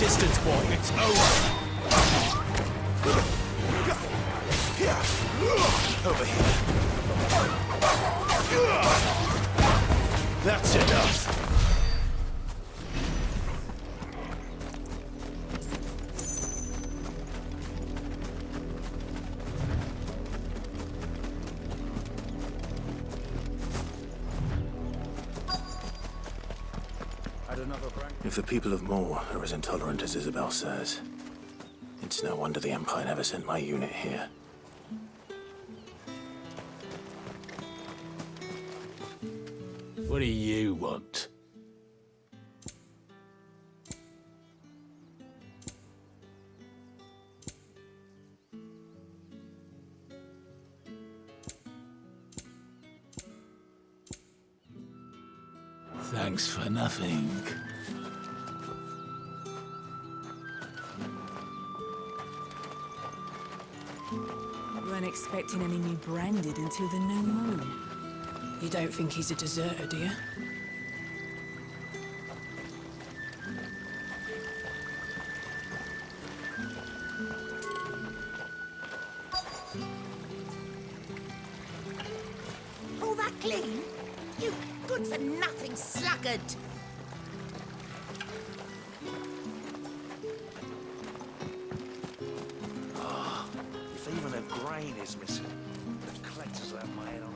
distance, boy. It's over. Over here. That's enough. If the people of Moor are as intolerant as Isabelle says, it's no wonder the Empire never sent my unit here. What do you want? Thanks for nothing. Weren't expecting any new branded until the new moon. You don't think he's a deserter, do you? All that clean? You good-for-nothing sluggard! If even a grain is missing, the collectors will have my head on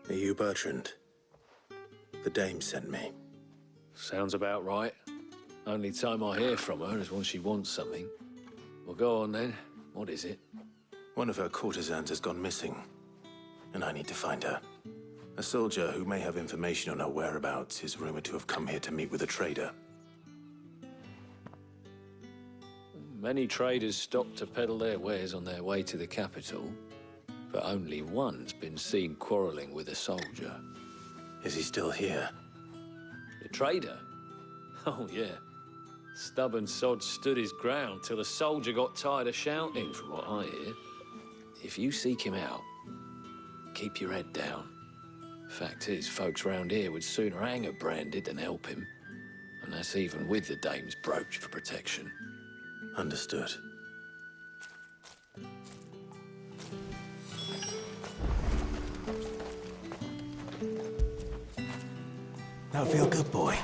it. Are you Bertrand? The dame sent me. Sounds about right. Only time I hear from her is when she wants something. Well, go on then. What is it? One of her courtesans has gone missing, and I need to find her. A soldier who may have information on her whereabouts is rumored to have come here to meet with a trader. Many traders stop to peddle their wares on their way to the capital, but only one's been seen quarreling with a soldier. Is he still here? The trader? Oh, yeah. Stubborn sod stood his ground till the soldier got tired of shouting, from what I hear. If you seek him out, keep your head down. Fact is, folks round here would sooner hang a branded than help him. And that's even with the dame's brooch for protection. Understood. Now feel good, boy.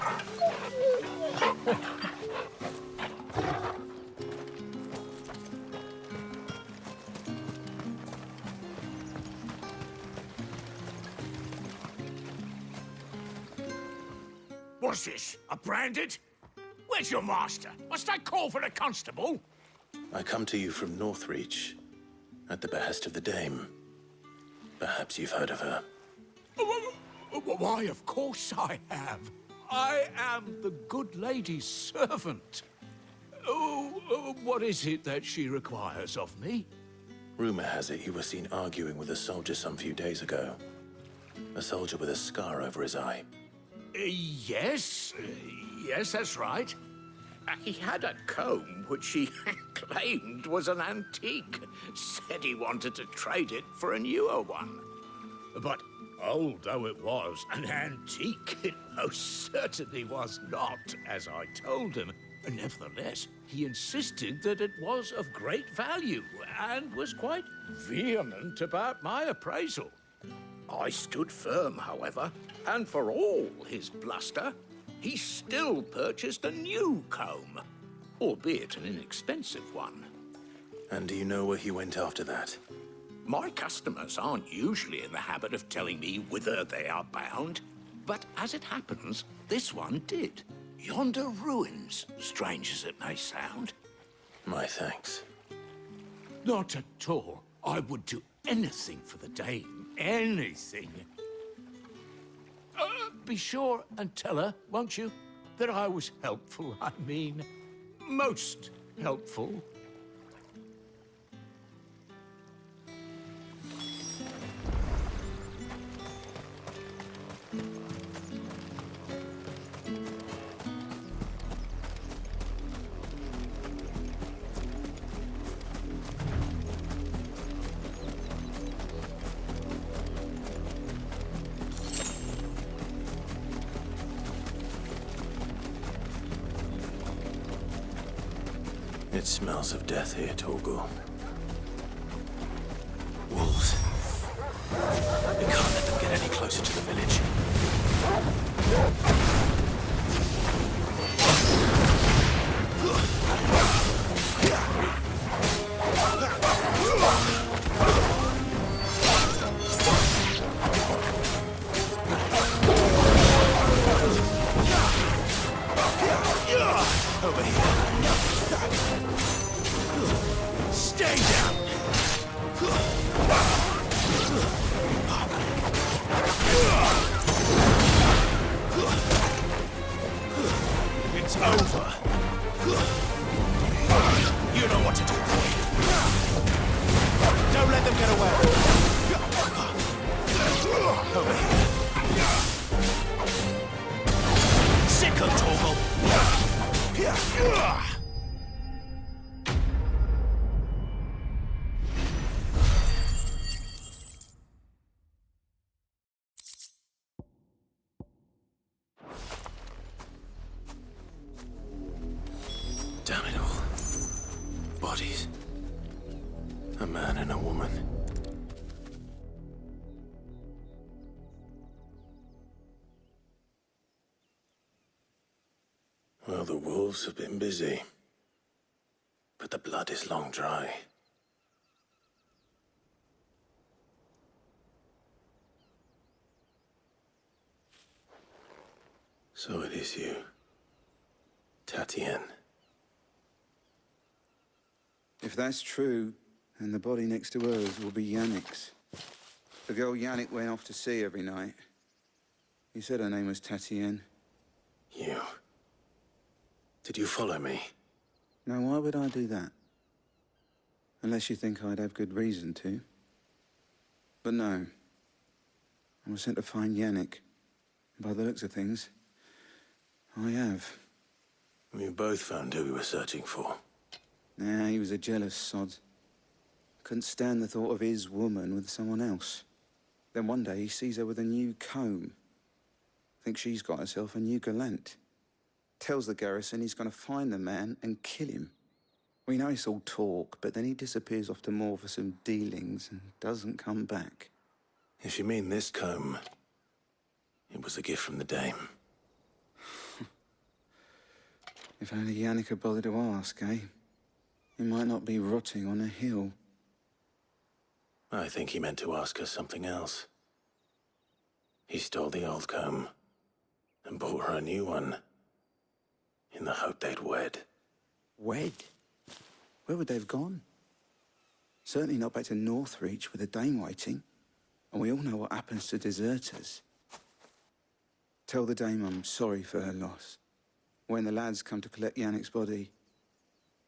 What's this? A branded? Where's your master? Must I call for the constable? I come to you from Northreach, at the behest of the dame. Perhaps you've heard of her. Why, of course I have. I am the good lady's servant. What is it that she requires of me? Rumor has it you were seen arguing with a soldier some few days ago. A soldier with a scar over his eye. Yes, that's right. He had a comb which he claimed was an antique. Said he wanted to trade it for a newer one. But old though it was, an antique it most certainly was not, as I told him. Nevertheless, he insisted that it was of great value and was quite vehement about my appraisal. I stood firm, however, and for all his bluster, he still purchased a new comb, albeit an inexpensive one. And do you know where he went after that? My customers aren't usually in the habit of telling me whither they are bound, but as it happens, this one did. Yonder ruins, strange as it may sound. My thanks. Not at all. I would do anything for the dame. Anything. Be sure and tell her, won't you, that I was helpful. I mean, most helpful. It smells of death here, Torgal. Wolves. We can't let them get any closer to the village. Over here. Stay down! It's over. You know what to do. Don't let them get away. Over here. Sickle, Torgal. Damn it all. Bodies. A man and a woman. Well, the wolves have been busy. But the blood is long dry. So it is you, Tatienne. If that's true, then the body next to hers will be Yannick's. The girl Yannick went off to see every night. He said her name was Tatienne. You. Did you follow me? Now, why would I do that? Unless you think I'd have good reason to. But no. I was sent to find Yannick. By the looks of things, I have. We both found who we were searching for. Nah, he was a jealous sod. Couldn't stand the thought of his woman with someone else. Then one day he sees her with a new comb. Thinks she's got herself a new gallant. Tells the garrison he's going to find the man and kill him. We know it's all talk, but then he disappears off to Moor for some dealings and doesn't come back. If you mean this comb, it was a gift from the dame. If only Yannick had bothered to ask, eh? He might not be rotting on a hill. I think he meant to ask her something else. He stole the old comb and bought her a new one in the hope they'd wed. Wed? Where would they have gone? Certainly not back to Northreach with a dame waiting. And we all know what happens to deserters. Tell the dame I'm sorry for her loss. When the lads come to collect Yannick's body,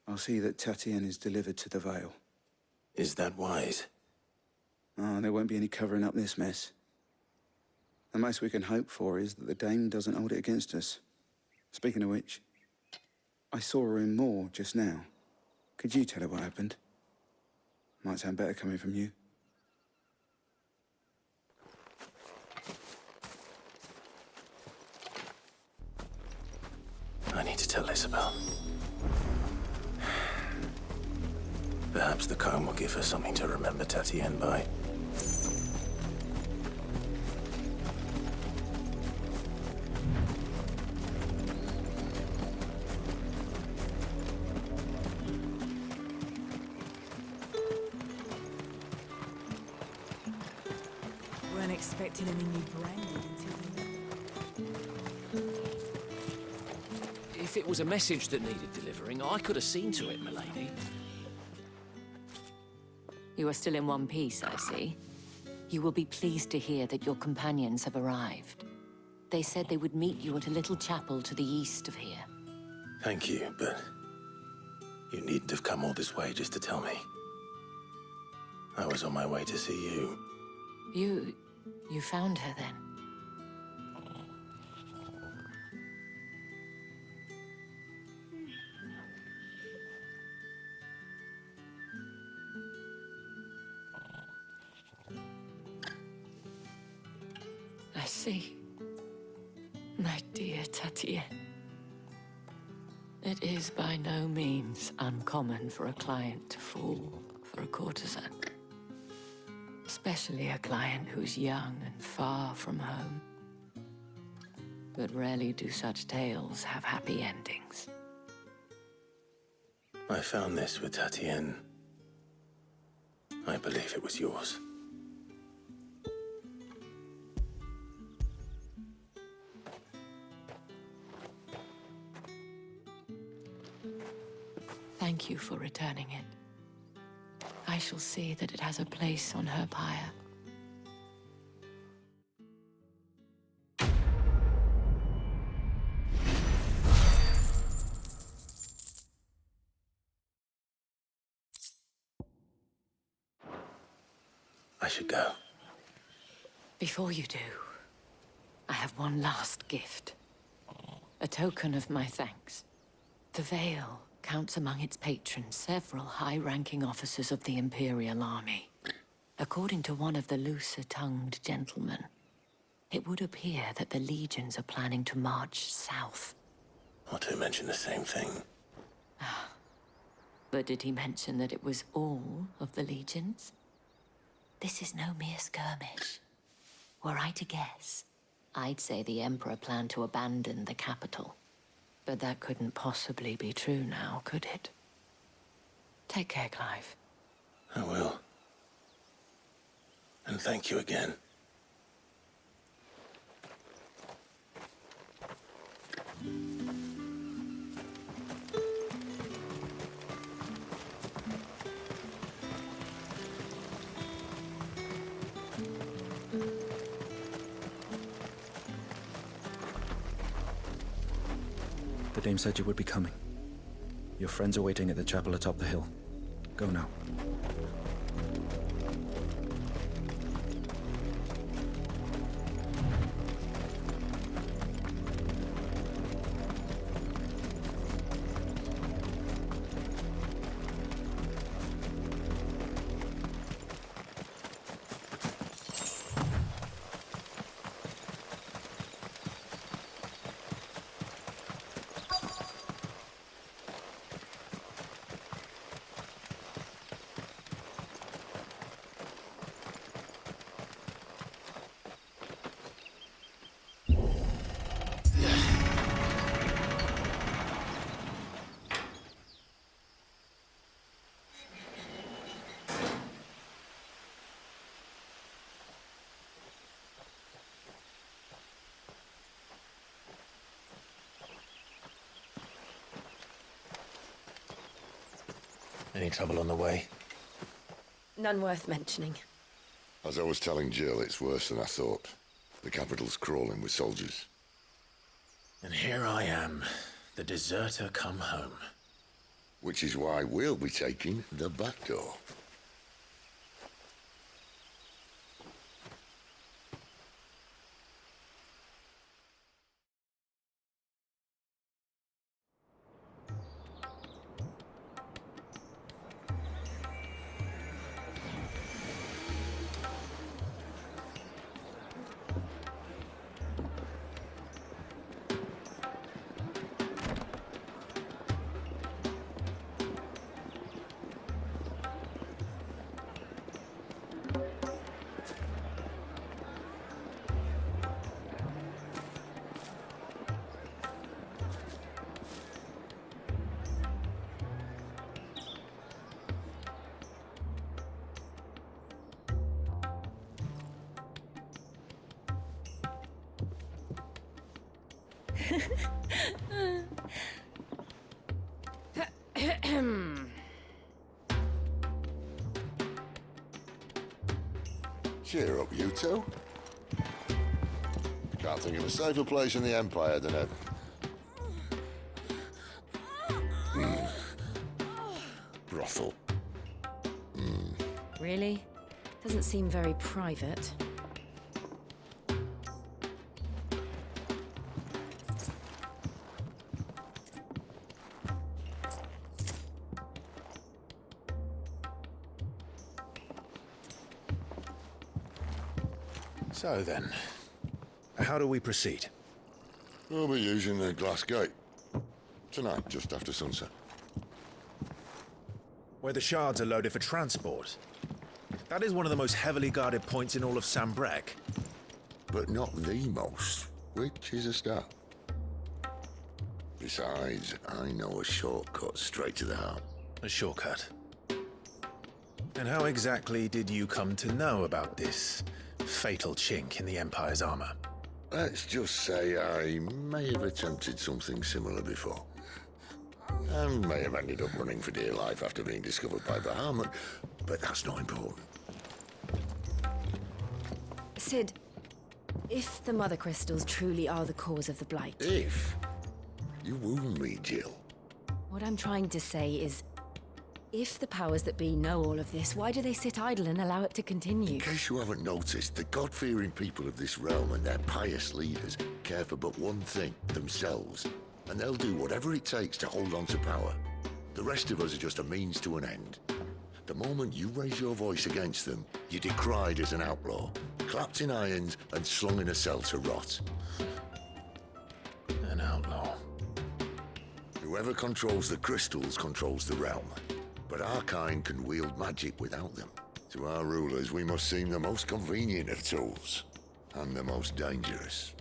I'll see that Tatienne is delivered to the Vale. Is that wise? Oh, there won't be any covering up this mess. The most we can hope for is that the dame doesn't hold it against us. Speaking of which, I saw her in Moor just now. Could you tell her what happened? Might sound better coming from you. I need to tell Isabelle. Perhaps the comb will give her something to remember Tatienne by. Weren't expecting any new branded until If it was a message that needed delivering, I could have seen to it, milady. You are still in one piece, I see. You will be pleased to hear that your companions have arrived. They said they would meet you at a little chapel to the east of here. Thank you, but you needn't have come all this way just to tell me. I was on my way to see you. You found her then? I see. My dear Tatienne. It is by no means uncommon for a client to fall for a courtesan. Especially a client who's young and far from home. But rarely do such tales have happy endings. I found this with Tatienne. I believe it was yours. Thank you for returning it. I shall see that it has a place on her pyre. I should go. Before you do, I have one last gift. A token of my thanks. The Veil counts among its patrons several high-ranking officers of the Imperial Army. According to one of the looser-tongued gentlemen, it would appear that the legions are planning to march south. Not to mention the same thing. But did he mention that it was all of the legions? This is no mere skirmish. Were I to guess, I'd say the Emperor planned to abandon the capital. But that couldn't possibly be true now, could it? Take care, Clive. I will. And thank you again. The dame said you would be coming. Your friends are waiting at the chapel atop the hill. Go now. Any trouble on the way? None worth mentioning. As I was telling Jill, it's worse than I thought. The capital's crawling with soldiers. And here I am, the deserter come home. Which is why we'll be taking the back door. Cheer up, you two. Can't think of a safer place in the Empire than a... brothel. Really? Doesn't seem very private. So then, how do we proceed? We'll be using the glass gate. Tonight, just after sunset. Where the shards are loaded for transport. That is one of the most heavily guarded points in all of Sambrec. But not the most, which is a start. Besides, I know a shortcut straight to the heart. A shortcut. And how exactly did you come to know about this fatal chink in the Empire's armor? Let's just say I may have attempted something similar before. And may have ended up running for dear life after being discovered by Bahamut, but that's not important. Cid, if the Mother Crystals truly are the cause of the Blight... If? You wound me, Jill. What I'm trying to say is, if the powers that be know all of this, why do they sit idle and allow it to continue? In case you haven't noticed, the God-fearing people of this realm and their pious leaders care for but one thing, themselves. And they'll do whatever it takes to hold on to power. The rest of us are just a means to an end. The moment you raise your voice against them, you're decried as an outlaw, clapped in irons and slung in a cell to rot. An outlaw. Whoever controls the crystals controls the realm. But our kind can wield magic without them. To our rulers, we must seem the most convenient of tools. And the most dangerous.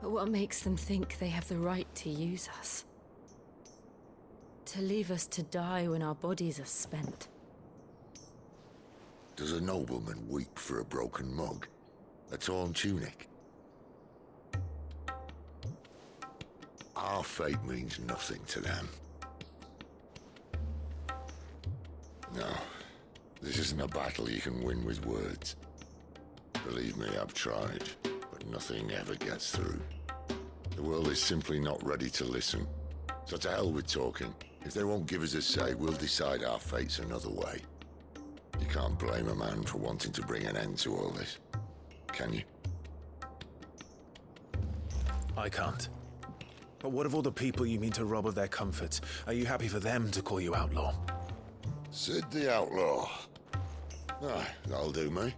But what makes them think they have the right to use us? To leave us to die when our bodies are spent? Does a nobleman weep for a broken mug? A torn tunic? Our fate means nothing to them. No, this isn't a battle you can win with words. Believe me, I've tried, but nothing ever gets through. The world is simply not ready to listen. So to hell with talking. If they won't give us a say, we'll decide our fates another way. You can't blame a man for wanting to bring an end to all this, can you? I can't. But what of all the people you mean to rob of their comforts? Are you happy for them to call you outlaw? Cid the Outlaw. Aye, that'll do me.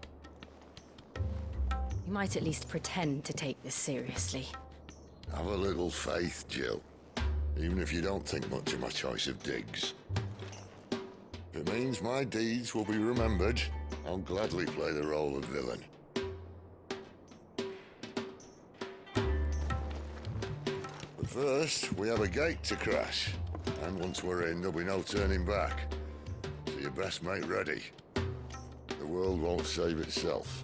You might at least pretend to take this seriously. Have a little faith, Jill. Even if you don't think much of my choice of digs. If it means my deeds will be remembered, I'll gladly play the role of villain. But first, we have a gate to crash. And once we're in, there'll be no turning back. So you best make ready. The world won't save itself.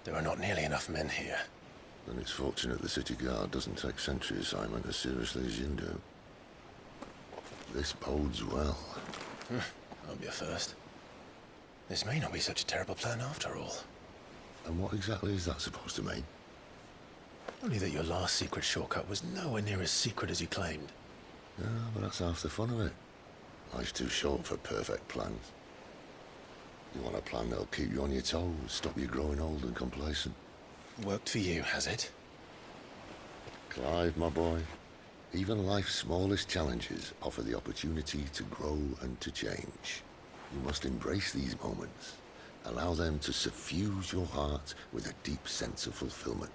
There are not nearly enough men here. Then it's fortunate the city guard doesn't take sentry assignment as seriously as you do. This bodes well. I'll be a first. This may not be such a terrible plan after all. And what exactly is that supposed to mean? Only that your last secret shortcut was nowhere near as secret as you claimed. Yeah, but that's half the fun of it. Life's too short for perfect plans. You want a plan that'll keep you on your toes, stop you growing old and complacent. Worked for you, has it? Clive, my boy, even life's smallest challenges offer the opportunity to grow and to change. You must embrace these moments. Allow them to suffuse your heart with a deep sense of fulfillment.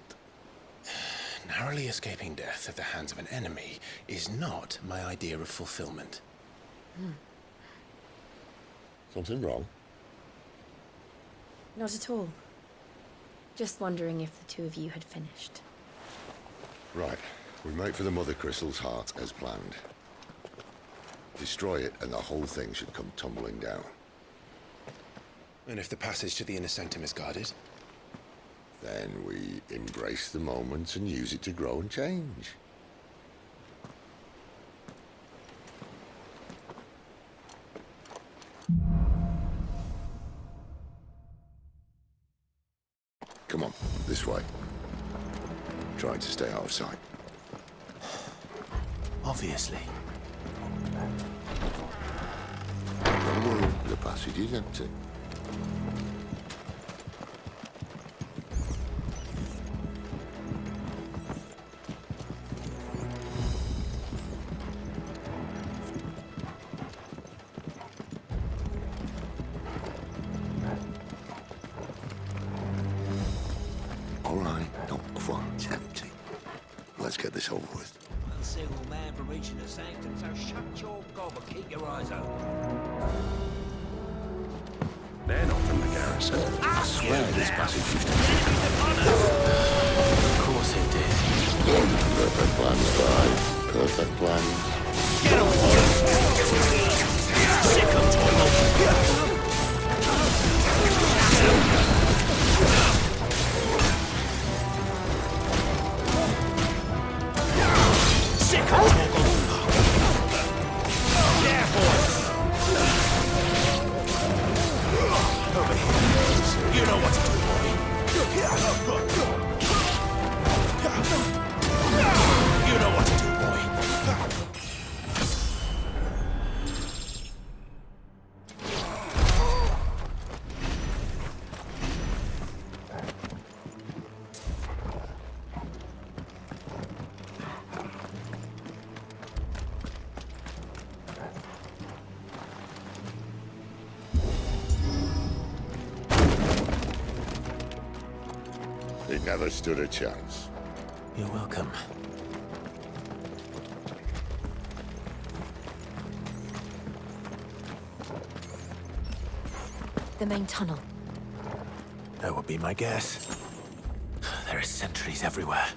Narrowly escaping death at the hands of an enemy is not my idea of fulfillment. Something wrong? Not at all. Just wondering if the two of you had finished. Right. We make for the Mother Crystal's heart as planned. Destroy it and the whole thing should come tumbling down. And if the passage to the inner sanctum is guarded? Then we embrace the moment and use it to grow and change. Come on, this way. Trying to stay out of sight. Obviously. Don't worry, the passage is empty. All right, not quite empty. Let's get this over with. One single man from reaching the sanctum, so shut your gob and keep your eyes open. They're not from the garrison. I swear this passage used to be. Of course it did. Perfect plan, Clive. Perfect plan. Get him! Sick of total! Sick of total! Yeah, boys! Over here. You know what to do, boy. You know what to do, boy. He never stood a chance. You're welcome. The main tunnel. That would be my guess. There are sentries everywhere.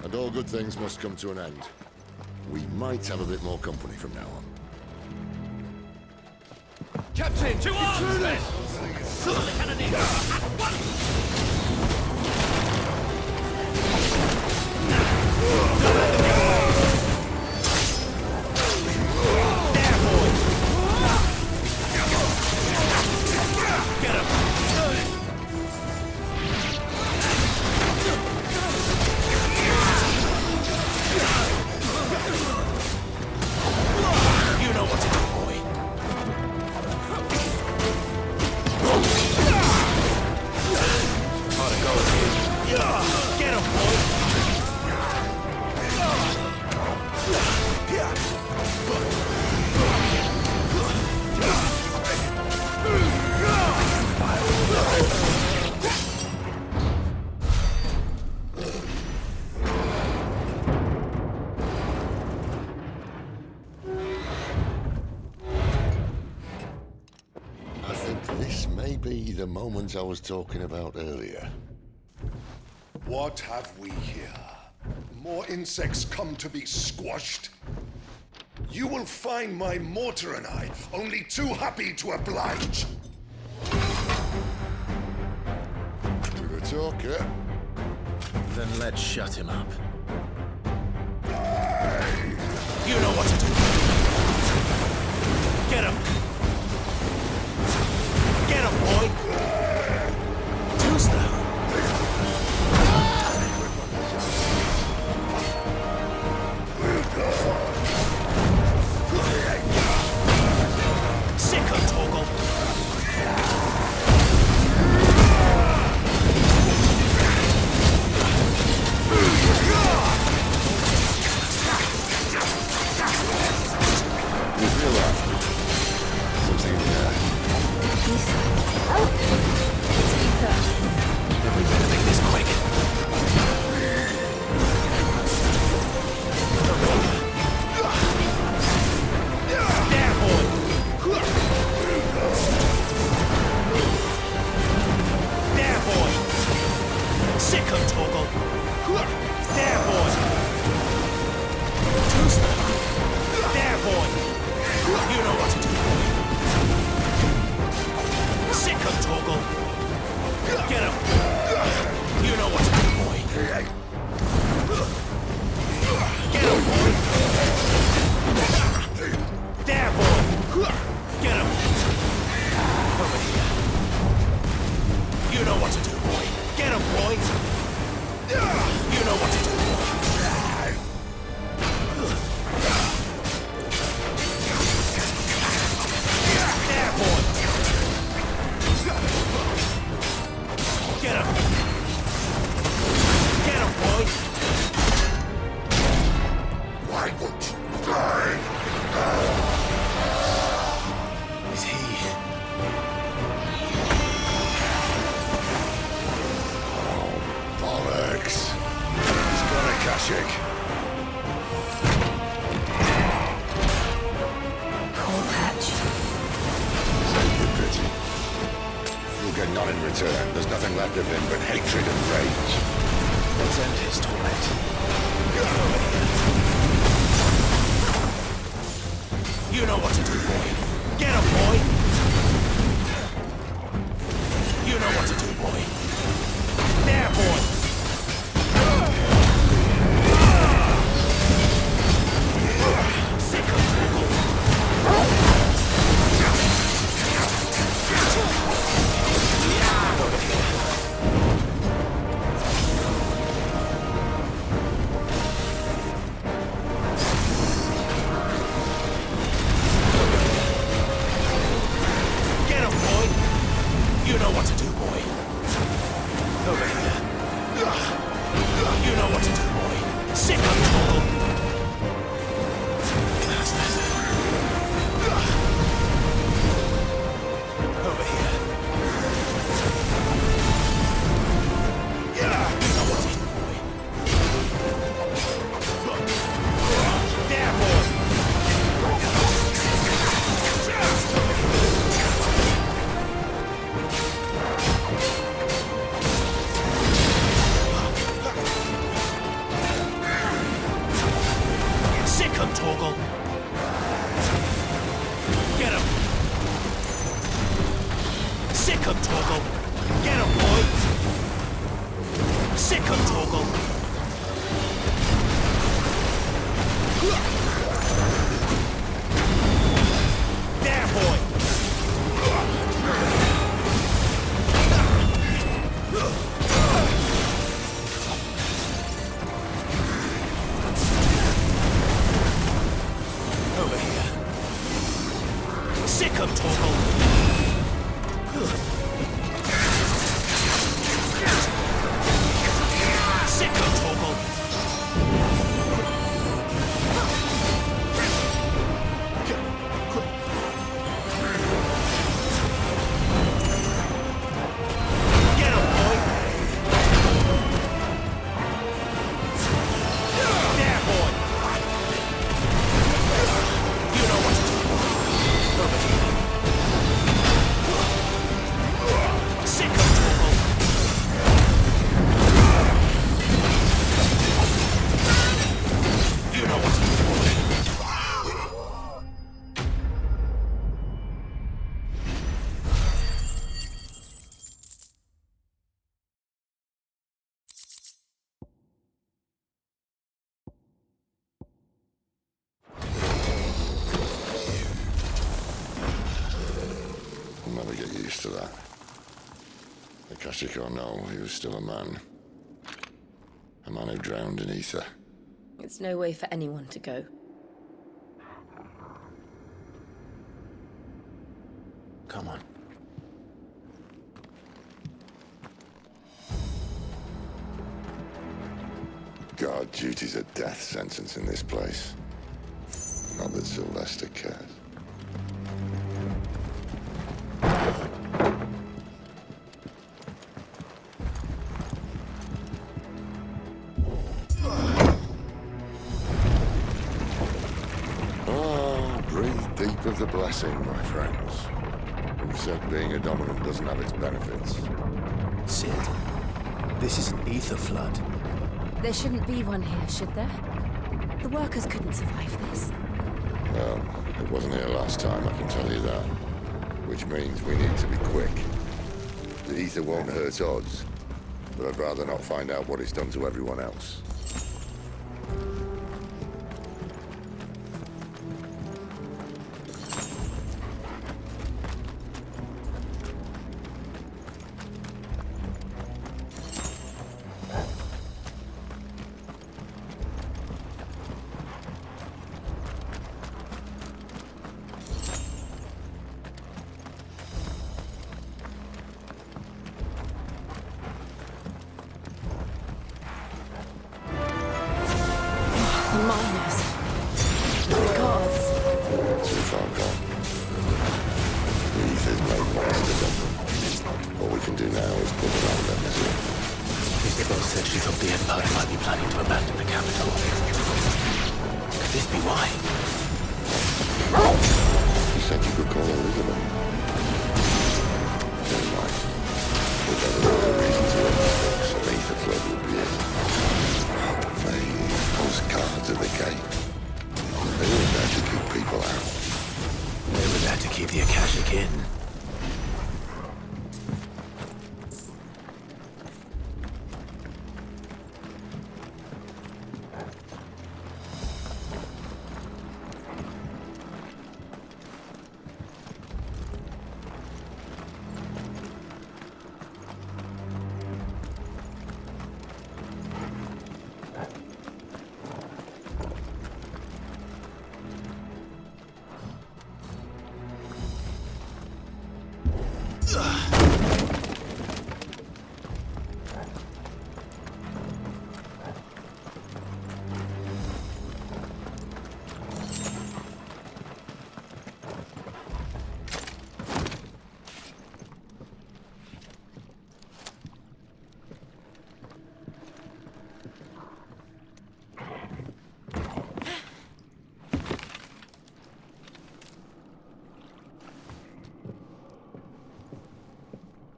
And all good things must come to an end. We might have a bit more company from now on. Captain, to arms, men! The cannoneer! At There, boys! Get him! You know what to do, boy. Ought to go here. Get him, boy. I think this may be the moment I was talking about earlier. What have we here? More insects come to be squashed? You will find my mortar and I only too happy to oblige. With a talker. Then let's shut him up. You know what to do. Get him. Get him, boy. Too slow. Sick of Toggle. You feel that? Something It's Ether. We better make this quick. Sick 'em, Torgal. Get him. You know what's up, boy. Get him, boy. There, boy. Get him. Over here. You know what to do, boy. Get him, boy. You know what to do, boy. There, boy. Get him. Get him, boy. Why won't you die? Is he? Bollocks. He's got a Kashyyyk. Poor Patch. Save your pity. You'll get none in return. There's nothing left of him but hatred and rage. Let's end his torment. You know what to do, boy. Get him, boy. You know what to do, boy. There, boy. Sick of trouble. Over here. Get him, boy. You know what to do, boy. Over here. You know what to do, boy. Sick of trouble. Over here. You know what to do, boy. There, boy. Sick him, Torgal. Get him. Sick him, Torgal. Get him, boy. Sick him, Torgal. There, boy. Over here. Sick him, Torgal. Sick him, Torgal. Get him, boy. There, boy. You know what to do. Over here. Sick of trouble. You know what to do. I'll never get used to that. The Kashyyyk or no, he was still a man. A man who drowned in ether. It's no way for anyone to go. Come on. Guard duty's a death sentence in this place. Not that Sylvester cares. Oh, breathe deep of the blessing, my friends. Who said being a dominant doesn't have its benefits? Cid, this is an ether flood. There shouldn't be one here, should there? The workers couldn't survive this. Well, it wasn't here last time, I can tell you that. Which means we need to be quick. Ether won't hurt odds, but I'd rather not find out what it's done to everyone else. The miners. The gods. Too far gone. The Ether's made monsters of them. All we can do now is put them out of their misery. Isabelle said she thought the Empire might be planning to abandon the capital. Could this be why? She said you could call Elizabeth. Never mind. We'll never know the reason to end this, and Ether flood will be in. Postcards at the gate. They were there to keep people out. They were there to keep the Akashic in.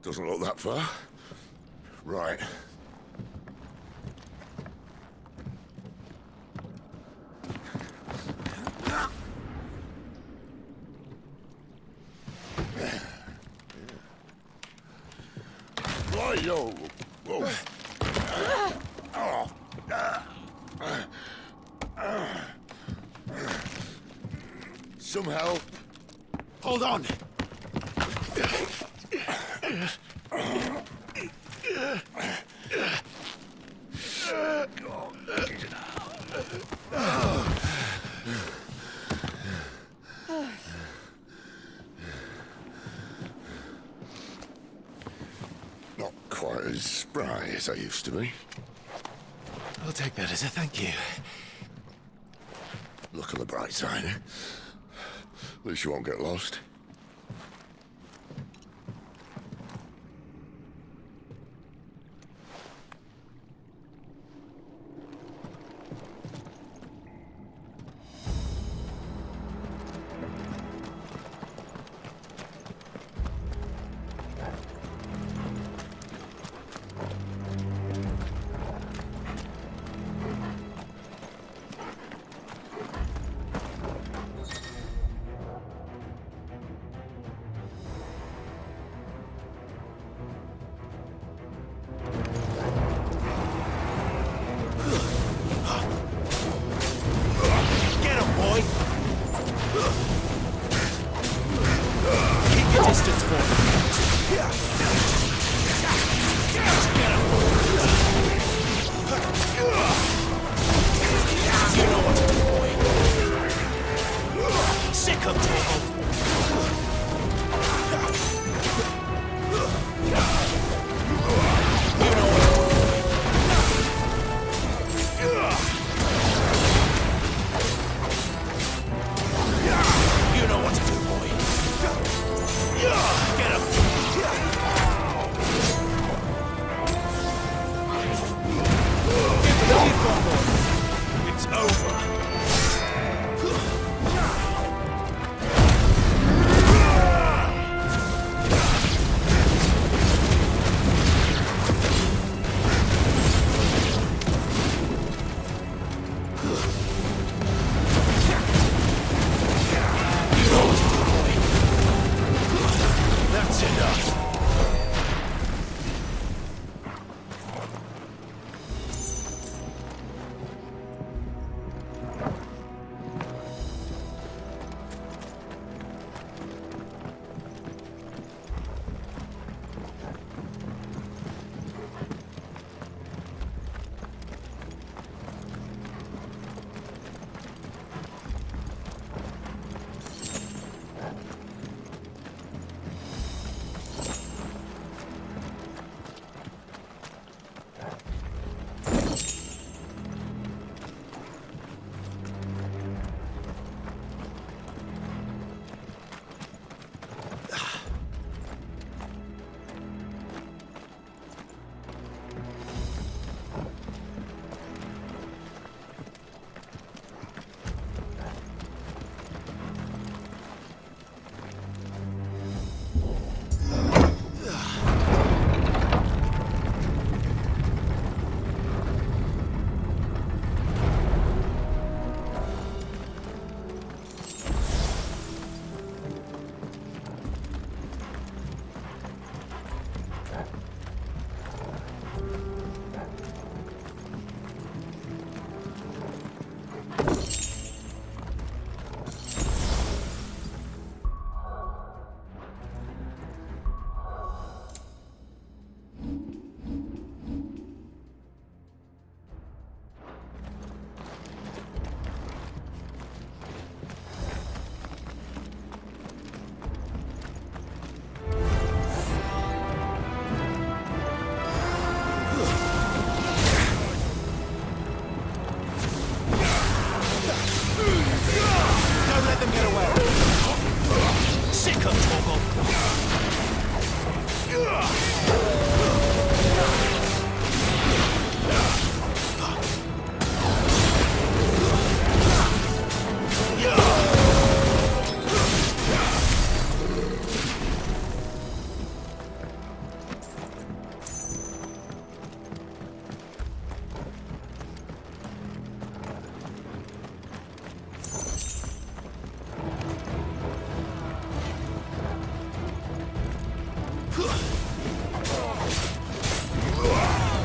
Doesn't look that far. Right. Yo. Whoa. Some help. Hold on! Not quite as spry as I used to be. I'll take that as a thank you. Look on the bright side, eh? At least you won't get lost.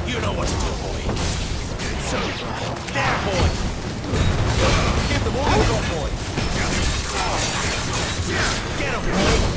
You know what to do, boy. It's over. There, boy. Give them all you got, boy. Get him, boy.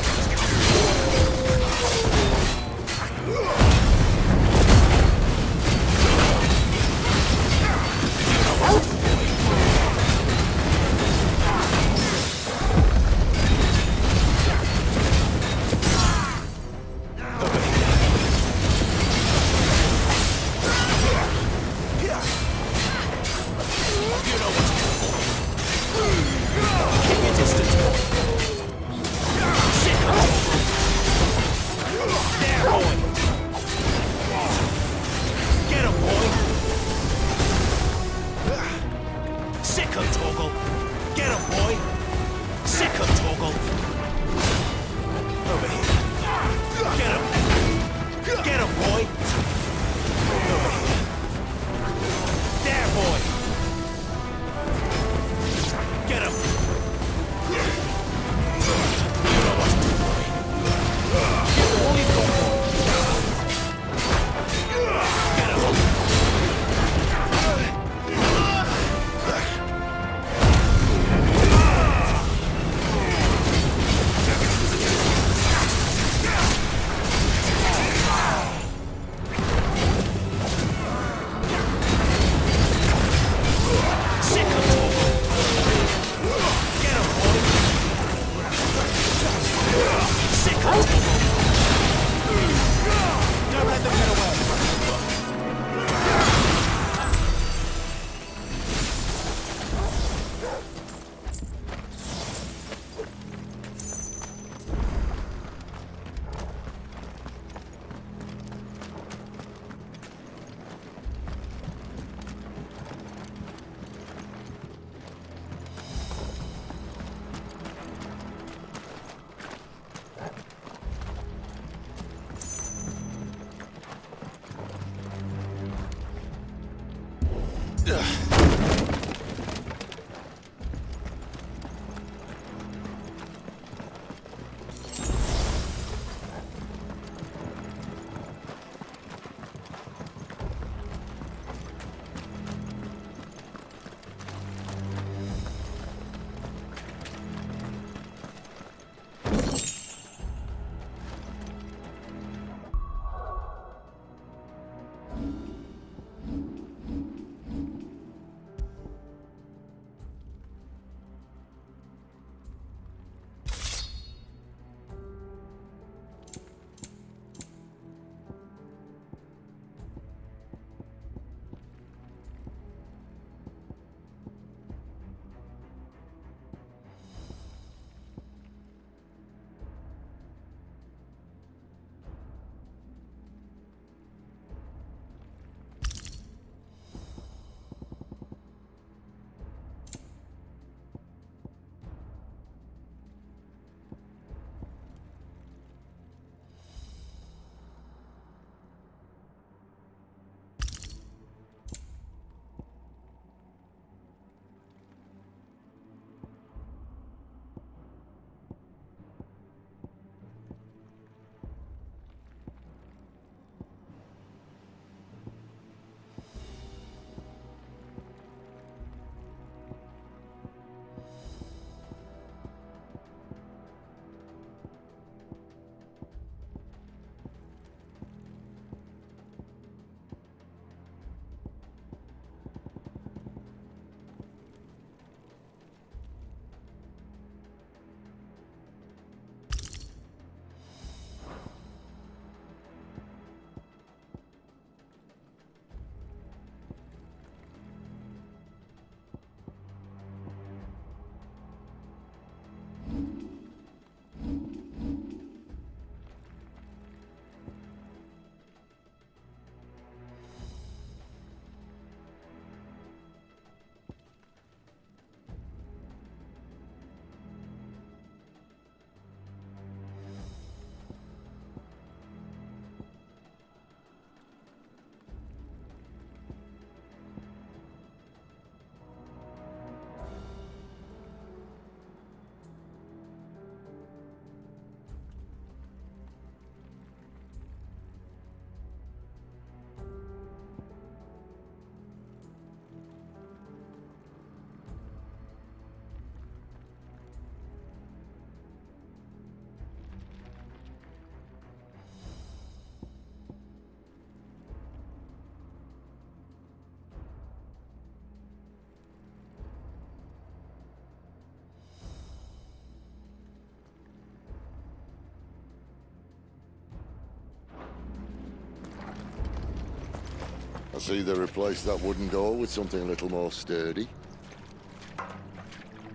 I see they replaced that wooden door with something a little more sturdy.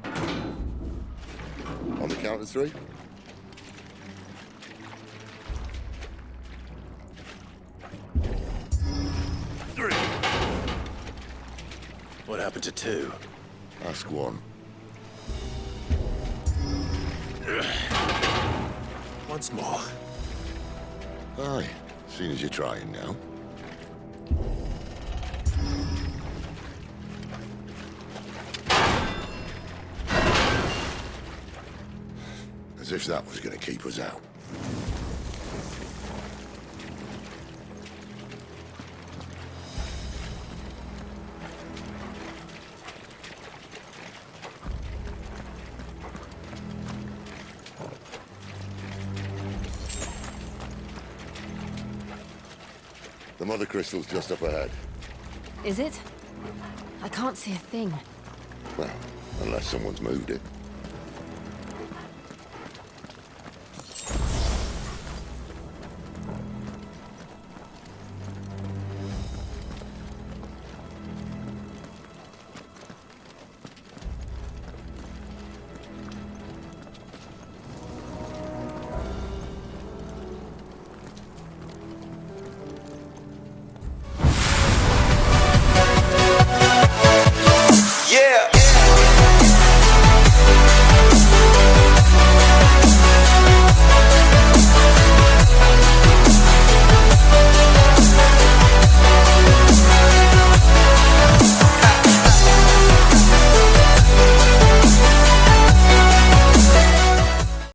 On the count of 3? What happened to 2? Ask 1. Once more. Aye, seeing as you're trying now. As if that was going to keep us out. The mother crystal's just up ahead. Is it? I can't see a thing. Well, unless someone's moved it.